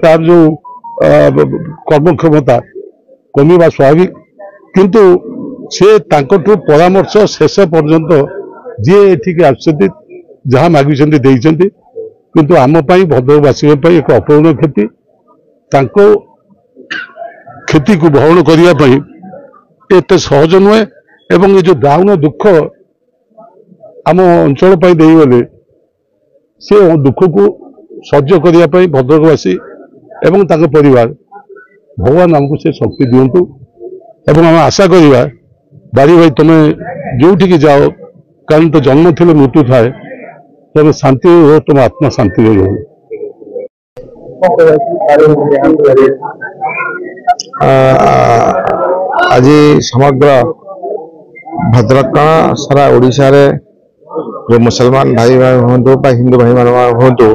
तार जो कर्मक्षमता कमिवा स्वाभाविक किंतु से तांकठू परामर्श शेष पर्यंत जी एठिक आसुच्च जहाँ मागिंट किंतु आम भद्रकवासी एक अपूर्ण क्षति क्षति को भरण करने एत सहज नुहे एवं ये जो दाउन दुख आम अंचल देगले से दुख को सह्य करने भद्रकवासी एवं तांको परिवार भगवान आमको से शक्ति दिंतु एवं आम आशा करवा बारी भाई तुम जो जाओ कारण तो जन्म थे मृत्यु थाए तुम शांति हो तुम आत्मा शांति रहो। आज समग्र भद्रक सारा ओडिशा रे जो मुसलमान भाई हूँ हिंदू भाई मान हूँ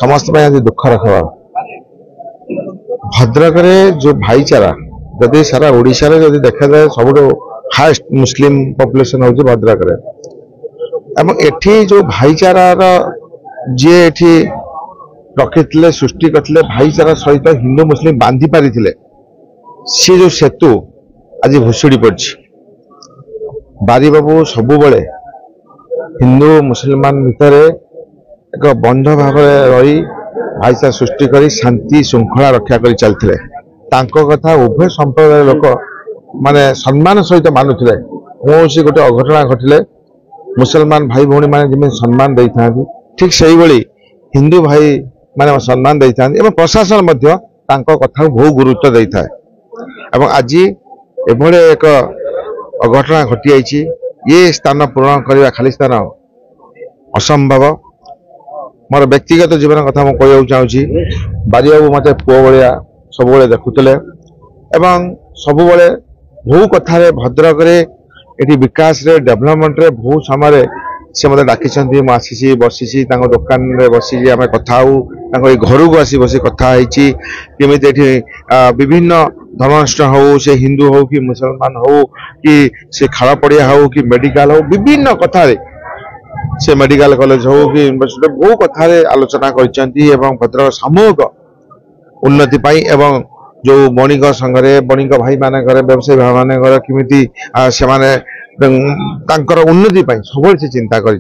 समस्त आज दुखर खबर भद्रक रे जो भाईचारा जदि सारा ओडिशा रे जदि देखा जाए सब फास्ट मुस्लिम पॉपुलेशन हूँ भद्रक रे एवं एठी जो भाईचारार जी एठी रखी सृष्टि करते भाईचारा सहित हिंदू मुस्लिम बांधि पारी सी जो सेतु आज भुशुड़ी पड़ी बारी बाबू सबुबले हिंदू मुसलमान भितर एक बंध भाव रही भाईचारा सृष्टि कर शांति श्रृंखला रक्षा कर चलते कथा उभय संप्रदाय लोक माने सम्मान सहित मानुले कौन गोटे अघटना घटले मुसलमान भाई भौणी मैंने जमी सम्मान दे था ठीक से हिंदू भाई माने सम्मान दे था प्रशासन कथा बहु गुरुत्व दे था आज एभले एक अघटना घटी जाइए ये स्थान पूरण करने खाली स्थान असंभव मोर व्यक्तिगत जीवन कथा मुझे चाहूँगी बारी बाबू मत पुओ भाया सब देखुले एवं सबुबले बहु कथार भद्रक ये विकास रे डेवलपमेंट रे बहु समय से मत डाकी मुझे बसी दुकान में बसी आम कथा घर को आसी बस कथा केमी विभिन्न धर्मानुष्ठान हो से हिंदू हो कि मुसलमान हो कि से खाल पड़िया हो कि मेडिकल हो विभिन्न कथा से मेडिकल कॉलेज हो कि यूनिवर्सिटी बहु कथा आलोचना कर भद्रक सामूहिक उन्नति एवं जो बणिक संघरे बणिक भाई मान व्यवसायी भाई मान किमिति से उन्नति सब से चिंता कर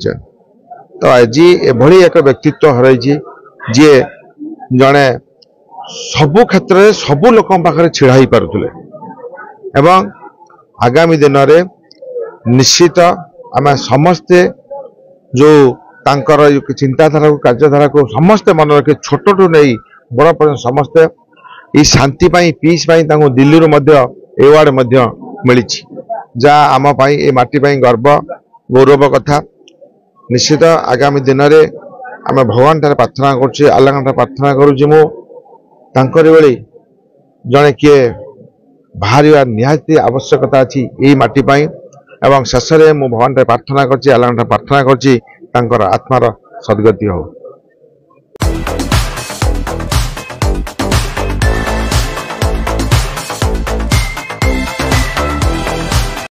तो आज एभली एक व्यक्तित्व हर जी जड़े सबु क्षेत्र में सबु लोक पाखे छिड़ा ही पारुले एवं आगामी दिन में निश्चित आम समस्ते जो तांकर चिंताधारा को कार्यधारा को समस्ते मन रखे छोट टू नहीं बड़ पर्यटन समस्ते ये शांति पीस दिल्ली रू एवार्ड मिली जा आम ए माटी गर्व गौरव कथा निश्चित आगामी दिन में आम भगवान ठारे प्रार्थना करुचे आल्लाह प्रार्थना करुचे मुझे जड़े किए बाहर निहाती आवश्यकता अच्छी यही माटी एवं शेष में भगवान प्रार्थना कर आल्लाह प्रार्थना कर आत्मार सद्गति हो।